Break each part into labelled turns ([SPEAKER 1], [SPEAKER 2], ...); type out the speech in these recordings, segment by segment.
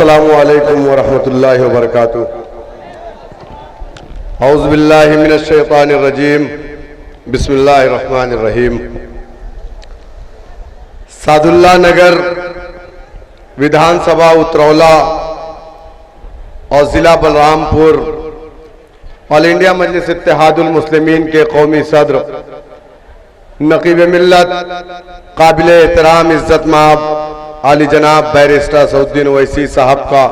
[SPEAKER 1] अस्सलामु अलैकुम वरहमतुल्लाहि वबरकातुहू। औज़ु बिल्लाहि मिनश शैतानिर रजीम, बिस्मिल्लाहिर रहमानिर रहीम। सादुल्ला नगर विधानसभा उतरौला और ज़िला बलरामपुर ऑल इंडिया मजलिस इत्तेहादुल मुस्लिमीन के कौमी सदर नकीब मिल्लत काबिल एहतराम इज्जत माब आली जनाब बैरिस्टर सऊद्दीन ओवैसी साहब का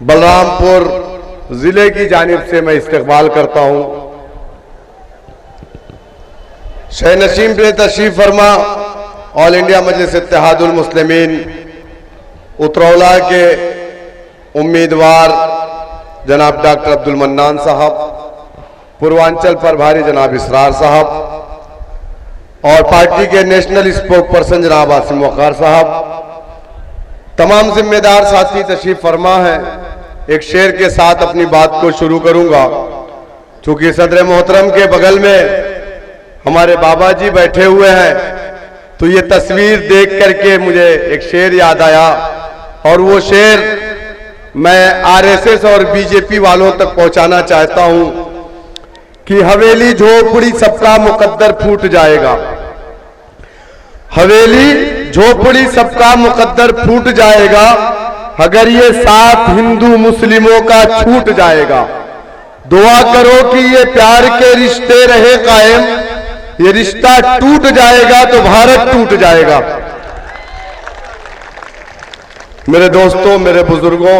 [SPEAKER 1] बलरामपुर जिले की जानिब से मैं इस्तकबाल करता हूं। शह नशीम पे तशरीफ फरमा ऑल इंडिया मजलिस इत्तेहादुल मुस्लिमीन उतरौला के उम्मीदवार जनाब डॉक्टर अब्दुल मन्नान साहब, पूर्वांचल प्रभारी जनाब इसरार साहब और पार्टी के नेशनल स्पोक पर्सन जनाब आसिम वकार साहब, तमाम जिम्मेदार साथी तशरीफ फरमा है। एक शेर के साथ अपनी बात को शुरू करूंगा। चूंकि सदर मोहतरम के बगल में हमारे बाबा जी बैठे हुए हैं, तो ये तस्वीर देख करके मुझे एक शेर याद आया और वो शेर मैं आरएसएस और बीजेपी वालों तक पहुंचाना चाहता हूं कि हवेली झोपड़ी सबका मुकद्दर फूट जाएगा। हवेली झोपड़ी सबका मुकद्दर फूट जाएगा अगर ये साथ हिंदू मुस्लिमों का छूट जाएगा। दुआ करो कि ये प्यार के रिश्ते रहे कायम, ये रिश्ता टूट जाएगा तो भारत टूट जाएगा। मेरे दोस्तों, मेरे बुजुर्गों,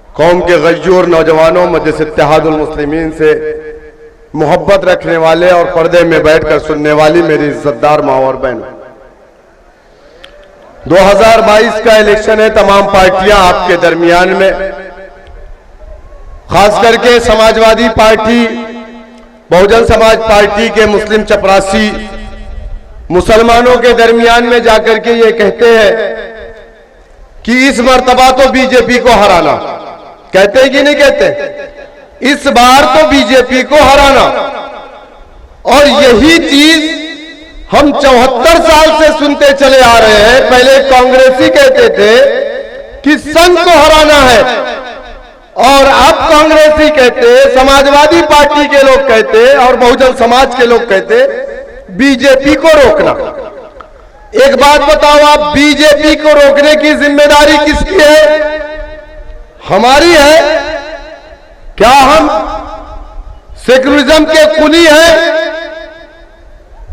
[SPEAKER 1] कौम के गय्यूर नौजवानों, मजलिस इत्तेहादुल मुस्लिमीन से मोहब्बत रखने वाले और पर्दे में बैठकर सुनने वाली मेरी इज्जतदार माँ और बहनों, 2022 का इलेक्शन है। तमाम पार्टियां आपके दरमियान में, खास करके समाजवादी पार्टी, बहुजन समाज पार्टी के मुस्लिम चपरासी मुसलमानों के दरमियान में जाकर के ये कहते हैं कि इस मर्तबा तो बीजेपी को हराना। कहते हैं कि नहीं कहते? इस बार तो बीजेपी को हराना। और यही चीज हम 74 साल से सुनते चले आ रहे हैं। पहले कांग्रेसी कहते थे कि संघ को हराना है, और अब कांग्रेसी कहते, समाजवादी पार्टी के लोग कहते और बहुजन समाज के लोग कहते बीजेपी को रोकना। एक बात बताओ, आप बीजेपी को रोकने की जिम्मेदारी किसकी है? हमारी है क्या? हम सेकुलरिज्म के कुली हैं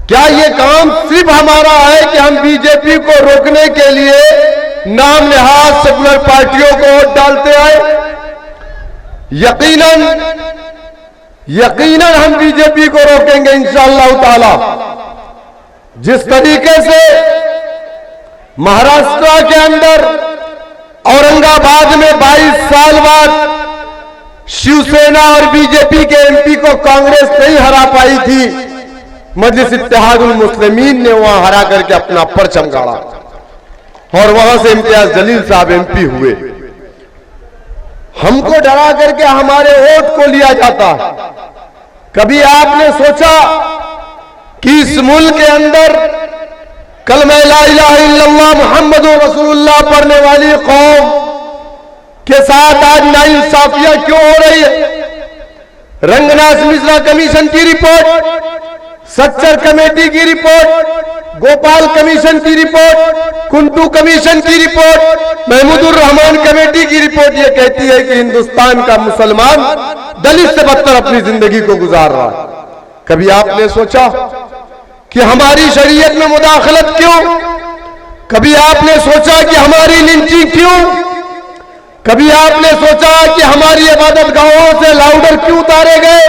[SPEAKER 1] क्या? ये काम सिर्फ हमारा है कि हम बीजेपी को रोकने के लिए नाम नेहाद सेकुलर पार्टियों को वोट डालते आए? यकीनन हम बीजेपी को रोकेंगे इंशाअल्लाह ताला। जिस तरीके से महाराष्ट्र के अंदर औरंगाबाद में 22 साल बाद शिवसेना और बीजेपी के एमपी को कांग्रेस नहीं हरा पाई थी, मजलिस इत्तेहादुल मुस्लिमीन ने वहां हरा करके अपना परचम गाड़ा और वहां से इम्तियाज जलील साहब एमपी हुए। हमको डरा करके हमारे वोट को लिया जाता है। कभी आपने सोचा कि इस मुल्क के अंदर कलमा ला इलाहा इल्लल्लाह मुहम्मदुर रसूलुल्लाह पढ़ने वाली कौम के साथ आज नाइंसाफियां क्यों हो रही है? रंगनाथ मिश्रा कमीशन की रिपोर्ट, सच्चर कमेटी की रिपोर्ट, गोपाल कमीशन की रिपोर्ट, कुंटू कमीशन की रिपोर्ट, महमूदुर रहमान कमेटी की रिपोर्ट ये कहती है कि हिंदुस्तान का मुसलमान दलित से बदतर अपनी जिंदगी को गुजार रहा है। कभी आपने सोचा कि हमारी शरीयत में मुदाखलत क्यों? कभी आपने सोचा कि हमारी लिंचिंग क्यों? कभी आपने सोचा कि हमारी इबादत गाहों से लाउडर क्यों उतारे गए?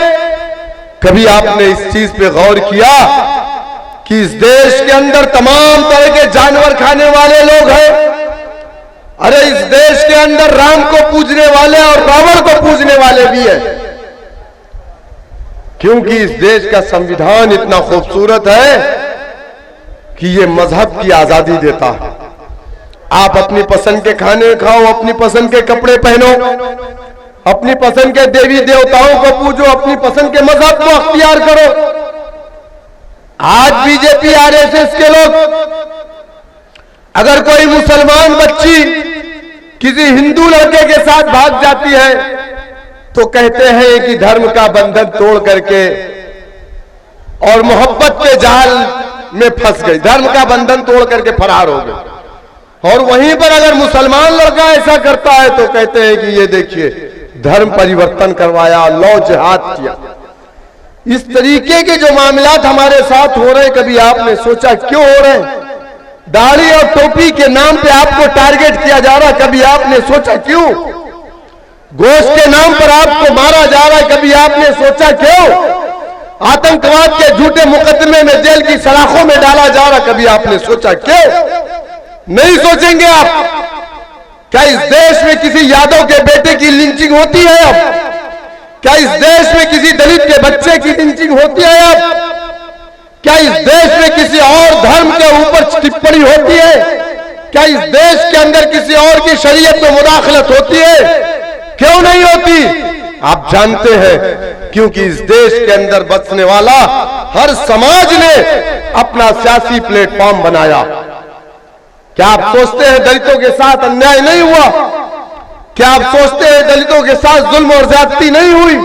[SPEAKER 1] कभी आपने इस चीज पे गौर किया कि इस देश के अंदर तमाम तरह के जानवर खाने वाले लोग हैं? अरे इस देश के अंदर राम को पूजने वाले और रावण को पूजने वाले भी हैं, क्योंकि इस देश का संविधान इतना खूबसूरत है कि ये मजहब की आजादी देता है। आप अपनी पसंद के खाने खाओ, अपनी पसंद के कपड़े पहनो, अपनी पसंद के देवी देवताओं को पूजो, अपनी पसंद के मजहब को अख्तियार करो। आज बीजेपी आरएसएस के लोग, अगर कोई मुसलमान बच्ची किसी हिंदू लड़के के साथ भाग जाती है तो कहते हैं कि धर्म का बंधन तोड़ करके और मोहब्बत के जाल में फंस गई, धर्म का बंधन तोड़ करके फरार हो गई। और वहीं पर अगर मुसलमान लड़का ऐसा करता है तो कहते हैं कि ये देखिए धर्म परिवर्तन करवाया, लौ जिहाद किया। इस तरीके के जो मामलात हमारे साथ हो रहे हैं, कभी आपने सोचा क्यों हो रहे हैं? दाढ़ी और टोपी के नाम पे आपको टारगेट किया जा रहा है, कभी आपने सोचा क्यों? गोश्त के नाम पर आपको मारा जा रहा है, कभी आपने सोचा क्यों? आतंकवाद के झूठे मुकदमे में जेल की सलाखों में डाला जा रहा, कभी आपने सोचा क्यों? नहीं सोचेंगे आप? क्या इस देश में किसी यादव के बेटे की लिंचिंग होती है अब? क्या इस देश में किसी दलित के बच्चे की लिंचिंग होती है अब? क्या इस देश में किसी और धर्म के ऊपर टिप्पणी होती है? क्या इस देश के अंदर किसी और की शरीयत में मुदाखलत होती है? क्यों नहीं होती? आप जानते हैं, क्योंकि इस देश के अंदर बसने वाला हर समाज ने अपना सियासी प्लेटफॉर्म बनाया। क्या आप सोचते हैं दलितों के साथ अन्याय नहीं हुआ? क्या आप सोचते हैं दलितों के साथ जुल्म और ज्यादती नहीं हुई?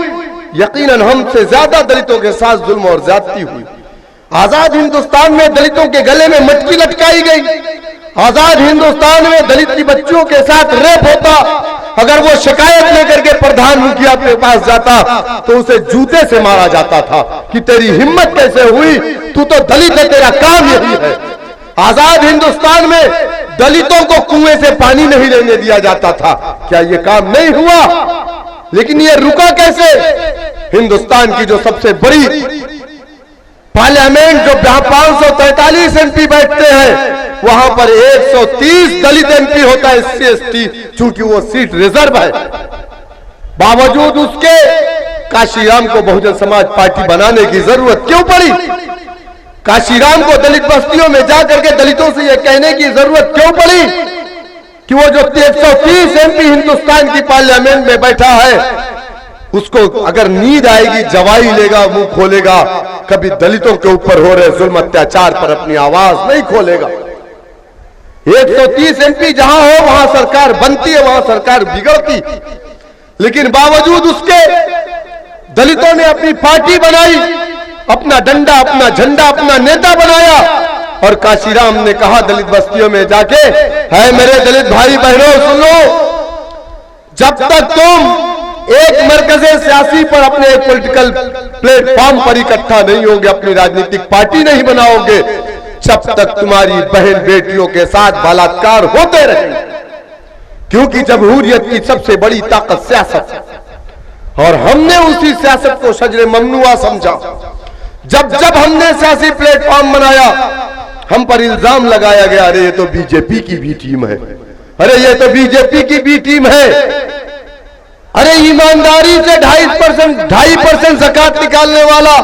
[SPEAKER 1] यकीनन हमसे ज्यादा दलितों के साथ जुल्म और ज्यादती हुई। आजाद हिंदुस्तान में दलितों के गले में मटकी लटकाई गई। आजाद हिंदुस्तान में दलित की बच्चियों के साथ रेप होता, अगर वो शिकायत लेकर के प्रधान मुखिया के पास जाता तो उसे जूते से मारा जाता था कि तेरी हिम्मत कैसे हुई, तू तो दलित है, तेरा काम यही है। आजाद हिंदुस्तान में दलितों को कुएं से पानी नहीं लेने दिया जाता था। क्या ये काम नहीं हुआ? लेकिन ये रुका कैसे? हिंदुस्तान की जो सबसे बड़ी पार्लियामेंट, जो 543 एमपी बैठते हैं, वहां पर 130 दलित एमपी होता है, SC/ST, चूंकि वो सीट रिजर्व है। बावजूद उसके काशीराम को बहुजन समाज पार्टी बनाने की जरूरत क्यों पड़ी? काशीराम को दलित बस्तियों में जाकर के दलितों से यह कहने की जरूरत क्यों पड़ी कि वो जो 130 एमपी हिंदुस्तान की पार्लियामेंट में बैठा है, उसको अगर नींद आएगी जवाई लेगा, मुंह खोलेगा, कभी दलितों के ऊपर हो रहे जुल्म अत्याचार पर अपनी आवाज नहीं खोलेगा। 130 एमपी जहां हो वहां सरकार बनती है, वहां सरकार बिगड़ती। लेकिन बावजूद उसके दलितों ने अपनी पार्टी बनाई, अपना डंडा, अपना झंडा, अपना नेता बनाया। और काशीराम ने कहा दलित बस्तियों में जाके, है मेरे दलित भाई बहनों सुन लो, जब तक तुम एक मरकज़े सियासी पर अपने एक पॉलिटिकल प्लेटफॉर्म पर इकट्ठा नहीं होगे, अपनी राजनीतिक पार्टी नहीं बनाओगे, जब तक तुम्हारी बहन बेटियों के साथ बलात्कार होते रहेंगे। क्योंकि जमहूरियत की सबसे बड़ी ताकत सियासत है, और हमने उसी सियासत को शजरे ममनुआ समझा। जब जब हमने सियासी प्लेटफॉर्म बनाया, हम पर इल्जाम लगाया गया, अरे ये तो बीजेपी की भी टीम है, अरे ये तो बीजेपी की भी टीम है, अरे ईमानदारी से 2.5% ज़कात निकालने वाला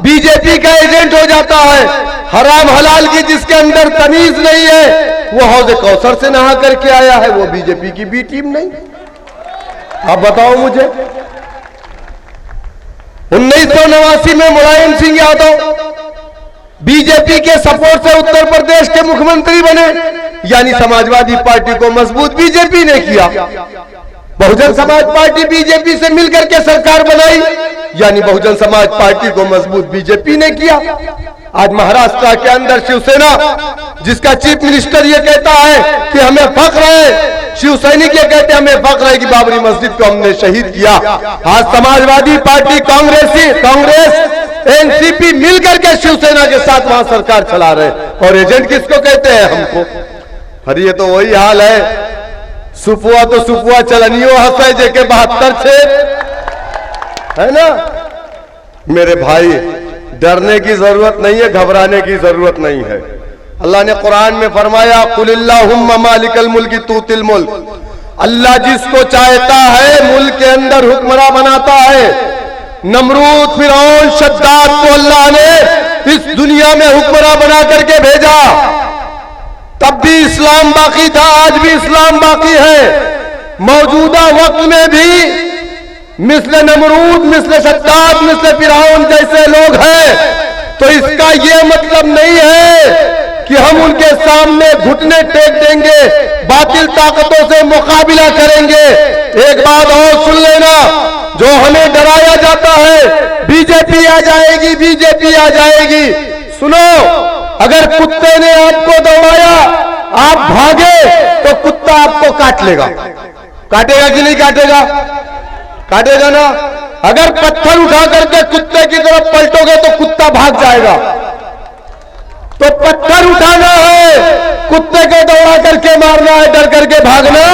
[SPEAKER 1] बीजेपी का एजेंट हो जाता है। हराम हलाल की जिसके अंदर तमीज नहीं है, वो हौज़े कौसर से नहा करके आया है, वो बीजेपी की भी टीम नहीं। आप बताओ मुझे, 1989 में मुलायम सिंह यादव बीजेपी के सपोर्ट से उत्तर प्रदेश के मुख्यमंत्री बने, यानी समाजवादी पार्टी को मजबूत बीजेपी ने किया। बहुजन समाज पार्टी बीजेपी से मिलकर के सरकार बनाई, यानी बहुजन समाज पार्टी को मजबूत बीजेपी ने किया। आज महाराष्ट्र के अंदर शिवसेना, जिसका चीफ मिनिस्टर ये कहता है कि हमें फख्र है, शिव सैनिक ये कहते हैं हमें फख्र है कि बाबरी मस्जिद को हमने शहीद किया। आज समाजवादी पार्टी, कांग्रेस, एनसीपी मिलकर के शिवसेना के साथ वहां सरकार चला रहे, और एजेंट किसको कहते हैं? हमको। अरे ये तो वही हाल है, सुपुआ तो सुपुआ चलनियो हंसे जेके 72 छे, है ना। मेरे भाई, डरने की जरूरत नहीं है, घबराने की जरूरत नहीं है। अल्लाह ने कुरान में फरमाया, कुलिल्लाहुम्मा मालिकल मुल्की तूतिल मुल्क, अल्लाह जिसको चाहता है मुल्क के अंदर हुक्मरान बनाता है। नमरूद, फिरौन, शद्दाद को अल्लाह ने इस दुनिया में हुक्मरान बना करके भेजा। तब भी इस्लाम बाकी था, आज भी इस्लाम बाकी है। मौजूदा वक्त में भी मिस्ल नमरूद, मिस्ल शद्दाद, मिस्ल फिरौन जैसे लोग हैं, तो इसका ये मतलब नहीं है कि हम उनके सामने घुटने टेक देंगे, बातिल ताकतों से मुकाबला करेंगे। एक बात और सुन लेना, जो हमें डराया जाता है बीजेपी आ जाएगी, बीजेपी आ जाएगी, सुनो, अगर कुत्ते ने आपको दौड़ाया, आप भागे तो कुत्ता आपको काट लेगा। काटेगा कि नहीं काटेगा? काटेगा ना। अगर पत्थर उठा करके कुत्ते की तरफ पलटोगे तो कुत्ता भाग जाएगा। तो पत्थर उठाना है, कुत्ते को दौड़ा करके मारना है, डर करके भागना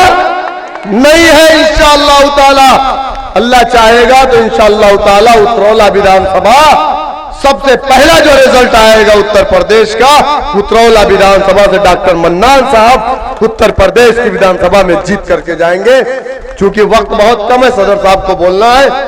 [SPEAKER 1] नहीं है। इंशाअल्लाह ताला, अल्लाह चाहेगा तो इंशाअल्लाह ताला उतरौला विधानसभा सबसे पहला जो रिजल्ट आएगा उत्तर प्रदेश का, उतरौला विधानसभा से डॉक्टर मन्नान साहब उत्तर प्रदेश की विधानसभा में जीत करके जाएंगे। चूंकि वक्त बहुत कम है, सदर साहब को बोलना है।